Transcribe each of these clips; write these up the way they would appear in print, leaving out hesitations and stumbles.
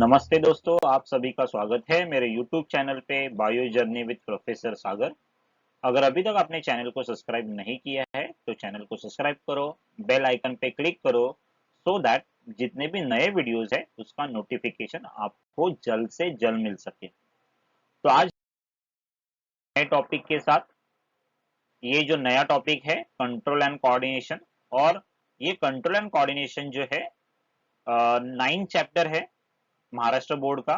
नमस्ते दोस्तों, आप सभी का स्वागत है मेरे YouTube चैनल पे बायो जर्नी विद प्रोफेसर सागर। अगर अभी तक आपने चैनल को सब्सक्राइब नहीं किया है तो चैनल को सब्सक्राइब करो, बेल आइकन पे क्लिक करो सो दैट जितने भी नए वीडियोस है उसका नोटिफिकेशन आपको जल्द से जल्द मिल सके। तो आज नए टॉपिक के साथ, ये जो नया टॉपिक है कंट्रोल एंड कोऑर्डिनेशन, और ये कंट्रोल एंड कोऑर्डिनेशन जो है 9 चैप्टर है महाराष्ट्र बोर्ड का।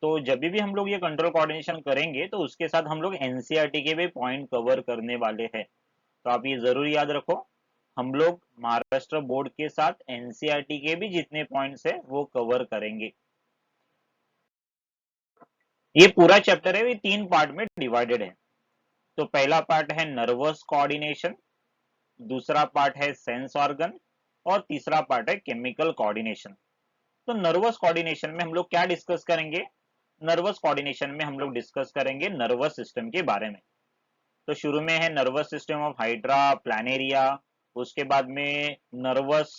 तो जब भी हम लोग ये कंट्रोल कोऑर्डिनेशन करेंगे तो उसके साथ हम लोग एनसीईआरटी के भी पॉइंट कवर करने वाले हैं। तो आप ये जरूर याद रखो, हम लोग महाराष्ट्र बोर्ड के साथ एनसीईआरटी के भी जितने पॉइंट्स है वो कवर करेंगे। ये पूरा चैप्टर है, ये 3 पार्ट में डिवाइडेड है। तो पहला पार्ट है नर्वस कोऑर्डिनेशन, दूसरा पार्ट है सेंस ऑर्गन, और तीसरा पार्ट है केमिकल कोऑर्डिनेशन। तो नर्वस कोऑर्डिनेशन में हम लोग क्या डिस्कस करेंगे? नर्वस कोऑर्डिनेशन में हम लोग डिस्कस करेंगे नर्वस सिस्टम के बारे में। तो शुरू में है nervous system of hydra Planaria, उसके बाद में नर्वस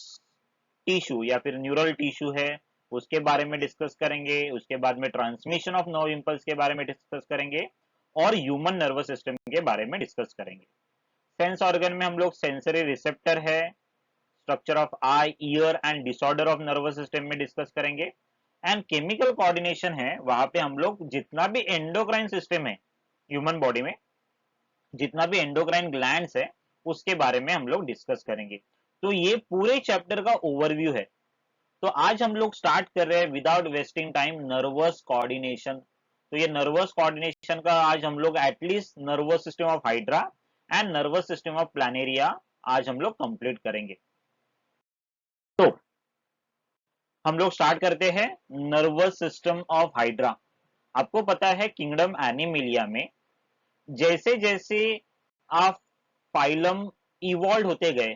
टिश्यू या फिर न्यूरल टिश्यू है, उसके बारे में डिस्कस करेंगे। उसके बाद में ट्रांसमिशन ऑफ नर्व इंपल्स के बारे में डिस्कस करेंगे, और ह्यूमन नर्वस सिस्टम के बारे में डिस्कस करेंगे। सेंस ऑर्गन में हम लोग सेंसरी रिसेप्टर है, structure of eye ear and disorder of nervous system में डिस्कस करेंगे। एंड केमिकल कोऑर्डिनेशन है, वहां पे हम लोग जितना भी एंडोक्राइन सिस्टम है ह्यूमन बॉडी में, जितना भी एंडोक्राइन ग्लैंड्स है उसके बारे में हम लोग डिस्कस करेंगे। तो ये पूरे चैप्टर का ओवरव्यू है। तो आज हम लोग स्टार्ट कर रहे हैं without wasting time nervous coordination. तो ये नर्वस कोऑर्डिनेशन का आज हम लोग at least nervous system of hydra and nervous system of Planaria आज हम लोग कंप्लीट करेंगे। तो हम लोग स्टार्ट करते हैं नर्वस सिस्टम ऑफ हाइड्रा। आपको पता है किंगडम एनिमिलिया में जैसे जैसे आप फाइलम इवॉल्व होते गए,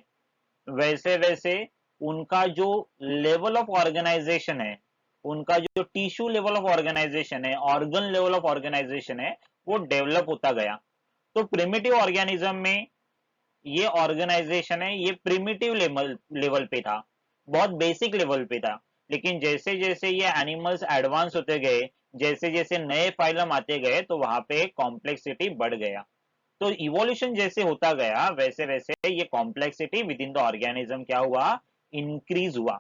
वैसे वैसे उनका जो लेवल ऑफ ऑर्गेनाइजेशन है, उनका जो टिश्यू लेवल ऑफ ऑर्गेनाइजेशन है, ऑर्गन लेवल ऑफ ऑर्गेनाइजेशन है, वो डेवलप होता गया। तो प्रिमिटिव ऑर्गेनिज्म में ये ऑर्गेनाइजेशन है, ये प्रिमिटिव लेवल लेवल पे था, बहुत बेसिक लेवल पे था। लेकिन जैसे जैसे ये एनिमल्स एडवांस होते गए, जैसे जैसे नए फाइलम आते गए, तो वहां पे कॉम्प्लेक्सिटी बढ़ गया। तो इवोल्यूशन जैसे होता गया वैसे वैसे ये complexity with in the organism क्या हुआ? इंक्रीज हुआ।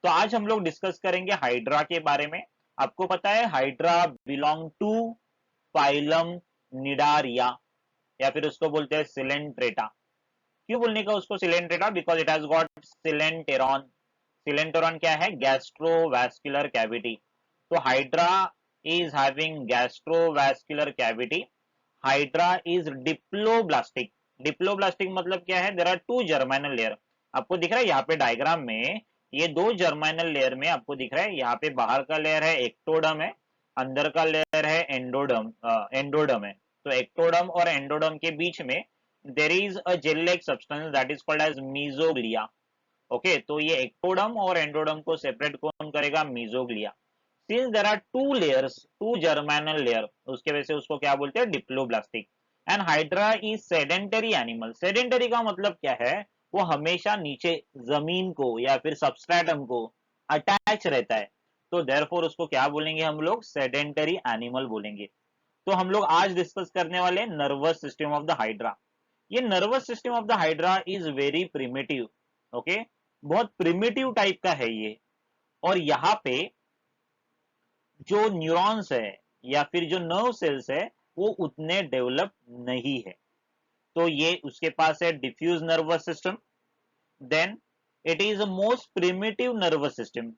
तो आज हम लोग डिस्कस करेंगे हाइड्रा के बारे में। आपको पता है hydra belong to phylum cnidaria, या फिर उसको बोलते हैं सिलेंट्रेटा। क्यों बोलने का उसको Coelenterata? Because it has got coelenteron. Coelenteron क्या है? Gastrovascular cavity. तो Hydra is having gastrovascular cavity. Hydra is diploblastic. Diploblastic मतलब क्या है? There are two germinal layer. आपको दिख रहा है यहाँ पे डायग्राम में, ये दो जर्मिनल लेयर में आपको दिख रहा है, यहाँ पे बाहर का लेयर है एक्टोडम है, अंदर का लेयर है एंडोडम, एंडोडम है। तो एक्टोडम और एंडोडम के बीच में there is a gel like substance that is called as mesoglea. Okay, तो ये एक्टोडम और एंडोडम को सेपरेट कौन करेगा? Mesoglea. Since there are two layers, two germinal layer, उसके वजह से उसको क्या बोलते हैं? Diploblastic. And hydra is sedentary animal. Sedentary का मतलब क्या है? वो हमेशा नीचे जमीन को या फिर सबस्ट्रेटम को अटैच रहता है। तो देयरफॉर उसको क्या बोलेंगे हम लोग? सेडेंटरी एनिमल बोलेंगे। तो हम लोग आज डिस्कस करने वाले nervous system of the Hydra. ये nervous system of the Hydra is very primitive. Okay, बहुत प्रिमिटिव टाइप का है ये। और यहाँ पे जो न्यूरॉन्स है या फिर जो नर्व सेल्स है वो उतने डेवलप नहीं है। तो ये उसके पास है diffuse nervous system. Then it is most primitive nervous system.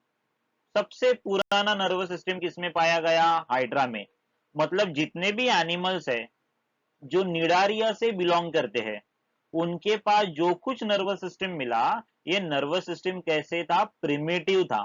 सबसे पुराना नर्वस सिस्टम किसमें पाया गया? हाइड्रा में। मतलब जितने भी एनिमल्स है जो निडारिया से बिलोंग करते हैं, उनके पास जो कुछ नर्वस सिस्टम मिला, ये नर्वस सिस्टम कैसे था? प्रिमिटिव था।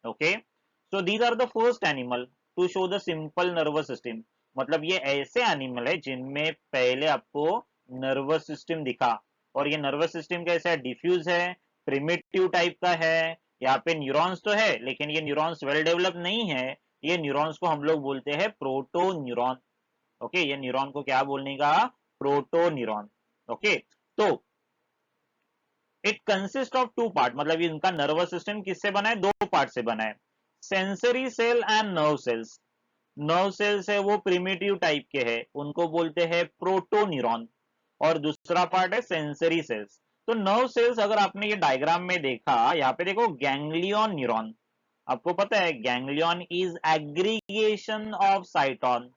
Okay, so these are the first animal to show the simple nervous system. मतलब ये ऐसे एनिमल है जिनमें पहले आपको नर्वस सिस्टम दिखा। और ये नर्वस सिस्टम कैसा है? डिफ्यूज है, प्रिमिटिव टाइप का है। यहाँ पे न्यूरॉन्स तो है लेकिन ये न्यूरॉन्स वेल डेवलप नहीं है। ये न्यूरॉन्स को हम लोग बोलते हैं प्रोटो न्यूरॉन। ओके, ये न्यूरॉन को क्या बोलने का? Proto neuron. ओके, तो it consist of two part. मतलब इनका नर्वस सिस्टम किससे बना है? दो पार्ट से बना है। Sensory cell and nerve cells. Nerve cells है वो प्रिमिटिव टाइप के हैं, उनको बोलते हैं प्रोटोन्यूरॉन, और दूसरा पार्ट है सेंसरी सेल्स। तो नर्व सेल्स अगर आपने ये डायग्राम में देखा, यहाँ पे देखो गैंग्लियन न्यूरॉन, आपको पता है ganglion is aggregation of cyton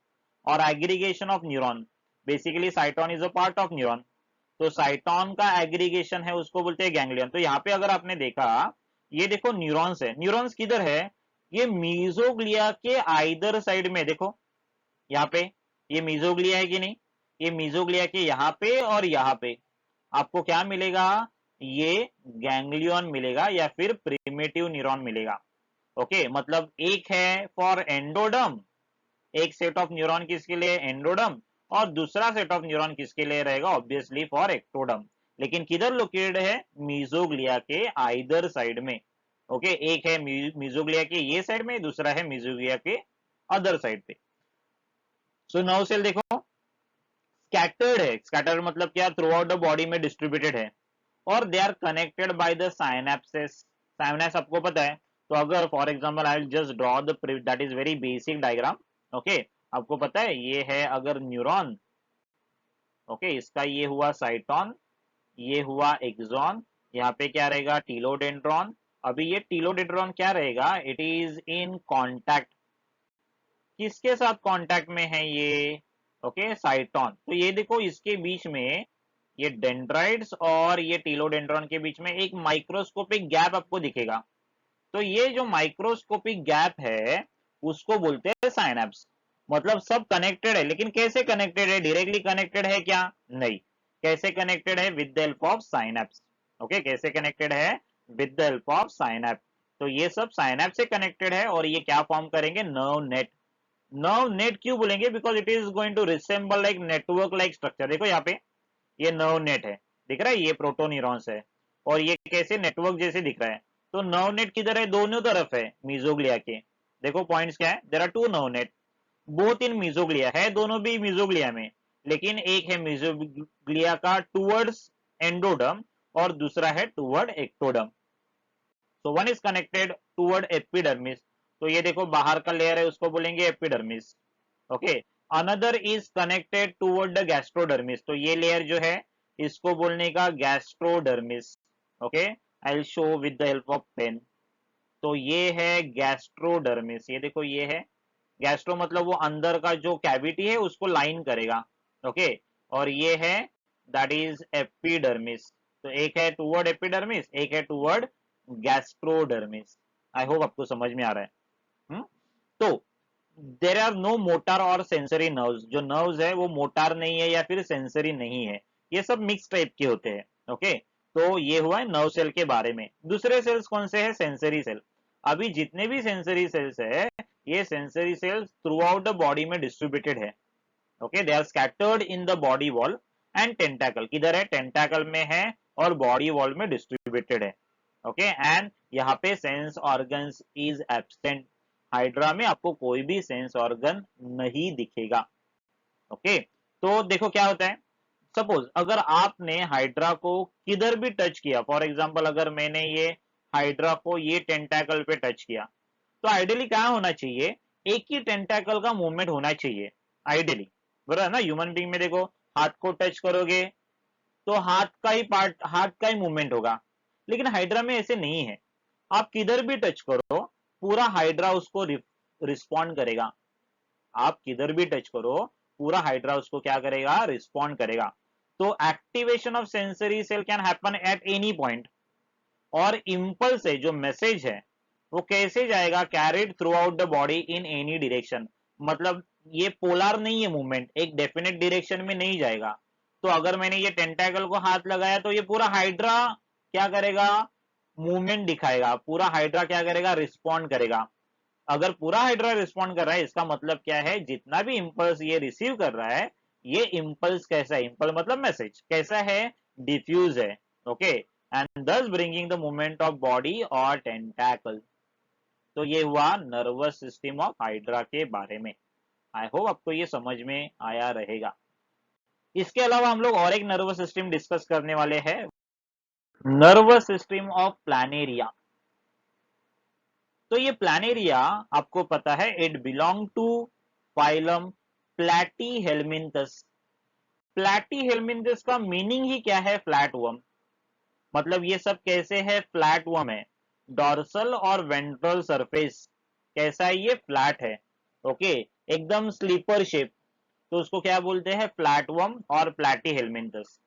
और aggregation of neuron. Basically cyton is a part of neuron, तो साइटोन का एग्रीगेशन है उसको बोलते हैं गैंग्लियन। तो यहाँ पे अगर आपने देखा, ये देखो न्यूरॉन्स है, न्यूरॉन्स किधर है, ये मीजोग्लिया के आइदर साइड में, देखो यहाँ पे, ये मीजोग्लिया है कि नहीं, ये मीजोग्लिया के यहाँ पे और यहाँ पे आपको क्या मिलेगा, ये गैंग्लियन मिलेगा या फिर प्रिमिटिव न्यूरॉन मिलेगा। ओके, मतलब एक है फॉर एंडोडर्म, एक सेट ऑफ न्यूरॉन किसके लिए, एंडोडर्म, और दूसरा सेट ऑफ न्यूरॉन किसके लिए रहेगा, ऑब्वियसली फॉर एक्टोडर्म। लेकिन किधर लोकेटेड है, मीजोग्लिया के आइदर साइड में। ओके, एक है मीजोग्लिया के ये साइड में, दूसरा है मीजोग्लिया के अदर साइड पे। सो नर्व सेल देखो स्कैटर्ड है, स्कैटर्ड मतलब क्या, थ्रू आउट द बॉडी में डिस्ट्रीब्यूटेड है, और they are connected by the synapses. Synapse आपको पता है, तो अगर for example I will just draw the, that is very basic diagram. Okay, आपको पता है ये है अगर न्यूरॉन, ओके, इसका ये हुआ साइटोन, ये हुआ एक्सॉन, यहाँ पे क्या रहेगा, टीलोडेंड्रॉन। अभी ये टीलोडेंड्रॉन क्या रहेगा, इट इज इन कॉन्टैक्ट, किसके साथ कांटेक्ट में है ये, ओके, साइटोन। तो ये देखो इसके बीच में, ये डेंड्राइट्स और ये टीलोडेंड्रॉन के बीच में एक माइक्रोस्कोपिक गैप आपको दिखेगा। तो ये जो माइक्रोस्कोपिक गैप है उसको बोलते हैं साइनेप्स। मतलब सब कनेक्टेड है, लेकिन कैसे कनेक्टेड है, डायरेक्टली कनेक्टेड है क्या, नहीं, कैसे कनेक्टेड है, with the help of synapse. Okay, कैसे कनेक्टेड है, with the help of synapse. तो ये सब साइनेप्स से कनेक्टेड है, और ये क्या फॉर्म करेंगे, नर्व नेट। नर्व नेट क्यों बोलेंगे, because it is going to resemble like network like structure. देखो यहाँ पे ये नर्व नेट है, दिख रहा है, ये प्रोटोन्यूरॉन्स है, और ये कैसे नेटवर्क जैसे दिख रहा है। तो नर्व नेट किधर है, दोनों तरफ है मीजोग्लिया के। देखो पॉइंट्स क्या है, there are two nerve net, both in mesoglea, है दोनों भी मीजोग्लिया में, लेकिन एक है मीजोग्लिया का टूवर्ड्स एंडोडर्म और दूसरा है toward ectoderm. So one is connected toward epidermis, तो ये देखो बाहर का लेयर है उसको बोलेंगे epidermis. Okay, another is connected toward the gastrodermis, तो ये लेयर जो है इसको बोलने का gastrodermis. Okay, I will show with the help of pen. तो ये है गैस्ट्रोडर्मिस, ये देखो ये है गैस्ट्रो, मतलब वो अंदर का जो कैविटी है उसको लाइन करेगा। ओके, और ये है दैट इज एपिडर्मिस। तो एक है टूवर्ड एपिडर्मिस, एक है टूवर्ड गैस्ट्रोडर्मिस। आई होप आपको समझ में आ रहा है। तो देर आर नो मोटार और सेंसरी नर्व्स, जो नर्व्स है वो मोटार नहीं है या फिर सेंसरी नहीं है, ये सब मिक्स टाइप के होते हैं। ओके, तो ये हुआ है नर्व सेल के बारे में। दूसरे सेल्स कौन से हैं, सेंसरी सेल। अभी जितने भी सेंसरी सेल्स है, ये sensory cells throughout the body में डिस्ट्रीब्यूटेड है। Okay, they are scattered in the body wall and tentacle, किधर है, टेंटाकल में है और बॉडी वॉल में डिस्ट्रीब्यूटेड है। ओके, एंड यहाँ पे sense organs is absent, hydra में आपको कोई भी सेंस ऑर्गन नहीं दिखेगा। ओके, तो देखो क्या होता है, सपोज अगर आपने हाइड्रा को किधर भी टच किया, फॉर एग्जांपल अगर मैंने ये हाइड्रा को ये टेंटाकल पे टच किया, तो आइडियली क्या होना चाहिए, एक ही टेंटाकल का मूवमेंट होना चाहिए आइडियली, बराबर है ना। ह्यूमन बीइंग में देखो हाथ को टच करोगे तो हाथ का ही पार्ट, हाथ का ही मूवमेंट होगा, लेकिन हाइड्रा में ऐसे नहीं है। आप किधर भी टच करो पूरा हाइड्रा उसको रिस्पॉन्ड करेगा, आप किधर भी टच करो पूरा हाइड्रा उसको क्या करेगा, रिस्पॉन्ड करेगा। तो activation of sensory cell can happen at any point, और इंपल्स है जो मैसेज है वो कैसे जाएगा, carried throughout the body in any direction, मतलब ये पोलर नहीं है मूवमेंट, एक डेफिनेट डायरेक्शन में नहीं जाएगा। तो अगर मैंने ये टेंटाकल को हाथ लगाया तो ये पूरा हाइड्रा क्या करेगा, मूवमेंट दिखाएगा, पूरा हाइड्रा क्या करेगा, रिस्पॉन्ड करेगा। अगर पूरा हाइड्रा रिस्पॉन्ड कर रहा है इसका मतलब क्या है, जितना भी इंपल्स ये रिसीव कर रहा है, ये इंपल्स कैसा है, इंपल्स मतलब मैसेज कैसा है, डिफ्यूज है। ओके, एंड दस bringing the movement of body और टेंटाकल। तो ये हुआ नर्वस सिस्टम ऑफ हाइड्रा के बारे में। आई होप आपको ये समझ में आया रहेगा। इसके अलावा हम लोग और एक नर्वस सिस्टम डिस्कस करने वाले हैं, नर्वस सिस्टम ऑफ प्लानेरिया। तो ये प्लानेरिया आपको पता है इट बिलोंग टू फाइलम प्लैटीहेलमिन्थस। प्लैटीहेलमिन्थस का मीनिंग ही क्या है? Flat worm. मतलब ये सब कैसे है? फ्लैट वर्म है। डॉर्सल और वेंट्रल सरफेस कैसा है? ये फ्लैट है। ओके, एकदम स्लीपर शेप, तो उसको क्या बोलते हैं? फ्लैट वर्म और प्लैटीहेलमिन्थस।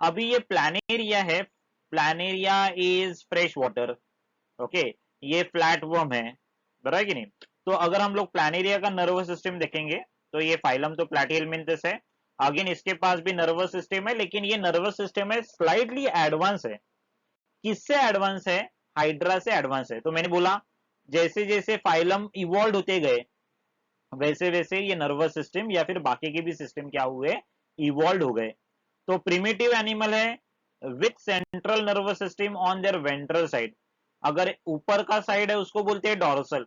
अभी ये प्लानेरिया है, Planaria is fresh water. Okay, ये फ्लैट वर्म है, बराबर है कि नहीं? तो अगर हम लोग प्लानेरिया का नर्वस सिस्टम देखेंगे तो ये फाइलम तो प्लैटीहेलमिन्थस है। अगेन इसके पास भी नर्वस सिस्टम है, लेकिन ये नर्वस सिस्टम है स्लाइटली एडवांस है। किससे एडवांस है? हाइड्रा से एडवांस है। तो मैंने बोला जैसे जैसे फाइलम इवॉल्व होते गए वैसे वैसे ये नर्वस सिस्टम या फिर बाकी के भी सिस्टम क्या हुए? इवॉल्व हो गए। तो प्रिमिटिव एनिमल है with central nervous system on their ventral side. अगर ऊपर का साइड है उसको बोलते हैं डॉर्सल,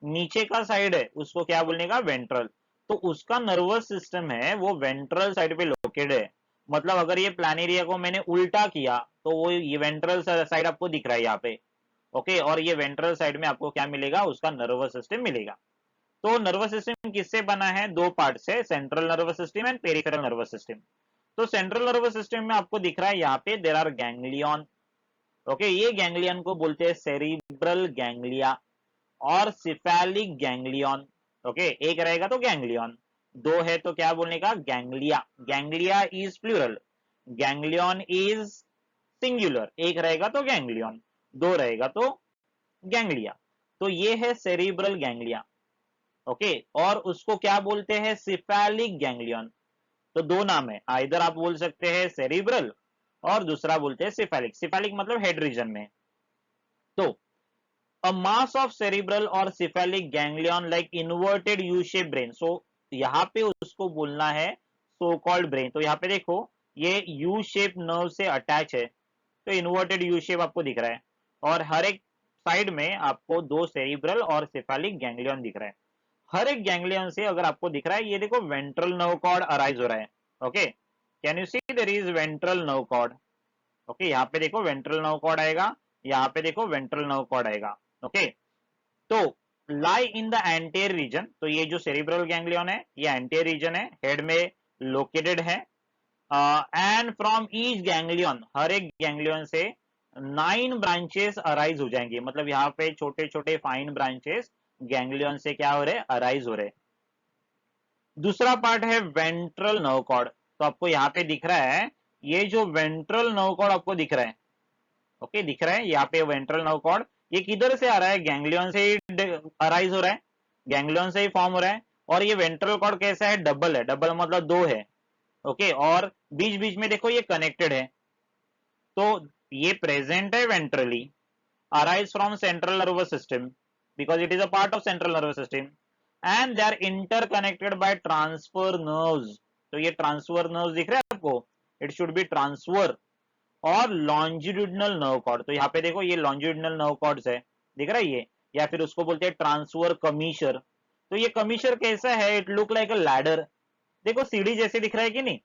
नीचे का साइड है उसको क्या बोलने का? वेंट्रल। तो उसका नर्वस सिस्टम है वो वेंट्रल साइड पे लोकेटेड है। मतलब अगर ये प्लानेरिया को मैंने उल्टा किया तो वो ये वेंट्रल साइड आपको दिख रहा है यहाँ पे। ओके, और ये वेंट्रल साइड में आपको क्या मिलेगा? उसका नर्वस सिस्टम मिलेगा। तो नर्वस सिस्टम किससे बना है? दो पार्ट से, central nervous system and peripheral nervous system. तो सेंट्रल नर्वस सिस्टम में आपको दिख रहा है यहाँ पे देर आर गैंग्लियन। ओके, ये गैंग्लियन को बोलते हैं सेरिब्रल गैंग्लिया और सिफेलिक गैंग्लियन। ओके, एक रहेगा तो गैंग्लियन, दो है तो क्या बोलने का? Ganglia. Ganglia is plural, ganglion is singular. एक रहेगा तो गैंग्लियन, दो रहेगा तो गैंग्लिया। तो ये है सेरिब्रल गैंग्लिया। ओके, और उसको क्या बोलते हैं? Cephalic ganglion. तो दो नाम है, इधर आप बोल सकते हैं सेरिब्रल और दूसरा बोलते हैं सिफेलिक। सिफेलिक मतलब हेड रीजन में। तो a mass of cerebral or cephalic ganglion like inverted U shaped brain। so यहाँ पे उसको बोलना है so called brain। तो यहाँ पे देखो ये U shaped nerve से अटैच है, तो इन्वर्टेड यू शेप आपको दिख रहा है और हर एक साइड में आपको दो सेरिब्रल और सिफेलिक गैंग्लियन दिख रहा है। हर एक गैंग्लियन से अगर आपको दिख रहा है, ये देखो वेंट्रल नर्व कॉर्ड अराइज हो रहा है। Okay, can you see there is ventral nerve cord? Okay, यहाँ पे देखो वेंट्रल नर्व कॉर्ड आएगा, यहाँ पे देखो वेंट्रल नर्व कॉर्ड आएगा। ओके, तो लाई इन द एंटेरियर रीजन। तो ये जो सेरिब्रल गैंग्लियन है ये एंटेरियर रीजन है, हेड में लोकेटेड है। एंड फ्रॉम ईच गैंग्लियन, हर एक गैंग्लियन से 9 ब्रांचेस अराइज हो जाएंगे। मतलब यहाँ पे छोटे छोटे फाइन ब्रांचेस गैंग्लियन से क्या हो रहे? अराइज हो रहे। दूसरा पार्ट है वेंट्रल नर्व कॉर्ड। तो आपको यहाँ पे दिख रहा है, ये जो वेंट्रल नर्व कॉर्ड आपको दिख रहा है, ओके दिख रहा है यहाँ पे वेंट्रल नर्व कॉर्ड, ये किधर से आ रहा है? गैंग्लियन से ही अराइज हो रहा है, गैंग्लियन से ही फॉर्म हो रहा है। और ये वेंट्रल कॉर्ड कैसा है? डबल है, डबल मतलब दो है। ओके, और बीच बीच में देखो ये कनेक्टेड है। तो ये प्रेजेंट है ventrally, arise from central nervous system because it is a part of central nervous system and they are interconnected by transverse nerves. तो ये ट्रांसफर नर्व्स दिख रहे हैं आपको? इट शुड बी ट्रांसफर और लॉन्जिट्यूडिनल नर्व कॉर्ड। तो यहाँ पे देखो ये लॉन्जिट्यूडिनल नर्व कॉर्ड्स है, दिख रहा है ये? या फिर उसको बोलते हैं ट्रांसफर कमीशर। तो ये कमीशर कैसा है? It look like a ladder. देखो सीढ़ी जैसे दिख रहा है कि नहीं?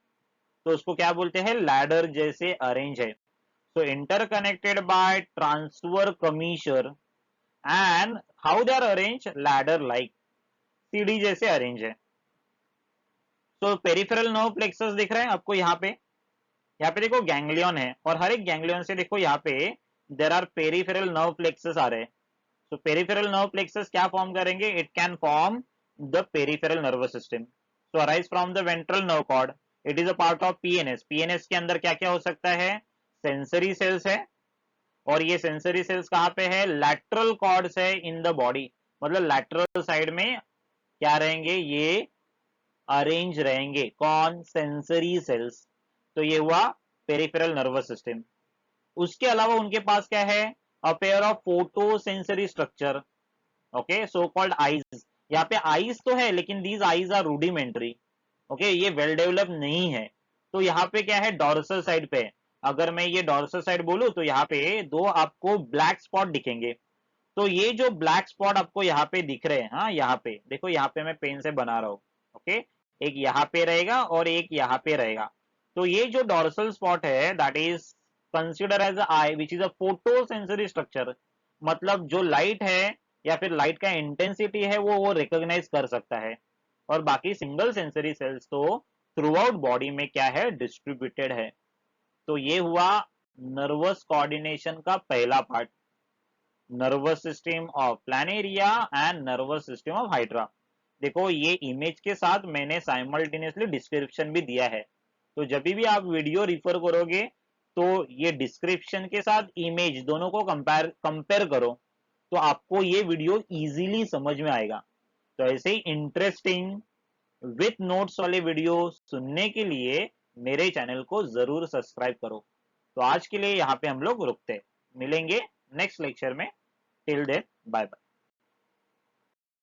तो उसको क्या बोलते हैं? लैडर जैसे अरेंज है। So interconnected by transverse commissure and how they are arrange? Ladder like, सीढ़ी जैसे अरेंज है। तो पेरिफेरल नर्व प्लेक्सस दिख रहा है आपको यहाँ पे? यहाँ पे देखो गैंग्लियन है और हर एक गैंग्लियन से देखो यहाँ पे there are peripheral nerve plexus आ रहे हैं। तो पेरिफेरल नर्व प्लेक्सस क्या फॉर्म करेंगे? It can form the peripheral nervous system. So arise from the ventral nerve cord, it is a part of PNS. PNS के अंदर क्या क्या हो सकता है? सेंसरी सेल्स है, और ये सेंसरी सेल्स कहाँ पे है? लैटरल कॉर्ड्स है इन द बॉडी। मतलब लैटरल साइड में क्या रहेंगे? ये अरेंज रहेंगे। कौन? Sensory sales. तो ये हुआ पेरिफेरल नर्वस सिस्टम। उसके अलावा उनके पास क्या है? A pair of photo sensory structure, okay, so called eyes. यहाँ पे आईज तो है लेकिन these eyes are rudimentary. Okay, ये वेल डेवलप नहीं है। तो यहाँ पे क्या है? डॉर्सल साइड पे। अगर मैं ये डॉर्सल साइड बोलूं तो यहाँ पे दो आपको ब्लैक स्पॉट दिखेंगे। तो ये जो ब्लैक स्पॉट आपको यहाँ पे दिख रहे हैं, हाँ यहाँ पे देखो, यहाँ पे मैं पेन से बना रहा हूँ। ओके, एक यहाँ पे रहेगा और एक यहाँ पे रहेगा। तो ये जो डॉर्सल स्पॉट है that is consider as eye which is a photo sensory structure. मतलब जो लाइट है या फिर लाइट का इंटेंसिटी है वो रिकॉग्नाइज कर सकता है। और बाकी सिंगल सेंसरी सेल्स तो थ्रू आउट बॉडी में क्या है, डिस्ट्रीब्यूटेड है। तो ये हुआ नर्वस कोऑर्डिनेशन का पहला part, nervous system of Planaria and nervous system of hydra. देखो ये इमेज के साथ मैंने साइमल्टेनियसली डिस्क्रिप्शन भी दिया है, तो जब भी आप वीडियो रिफर करोगे तो ये डिस्क्रिप्शन के साथ इमेज दोनों को कंपेयर करो, तो आपको ये वीडियो इजीली समझ में आएगा। तो ऐसे ही इंटरेस्टिंग विथ नोट्स वाले वीडियो सुनने के लिए मेरे चैनल को जरूर सब्सक्राइब करो। तो आज के लिए यहाँ पे हम लोग रुकते हैं, मिलेंगे नेक्स्ट लेक्चर में। Till then bye bye.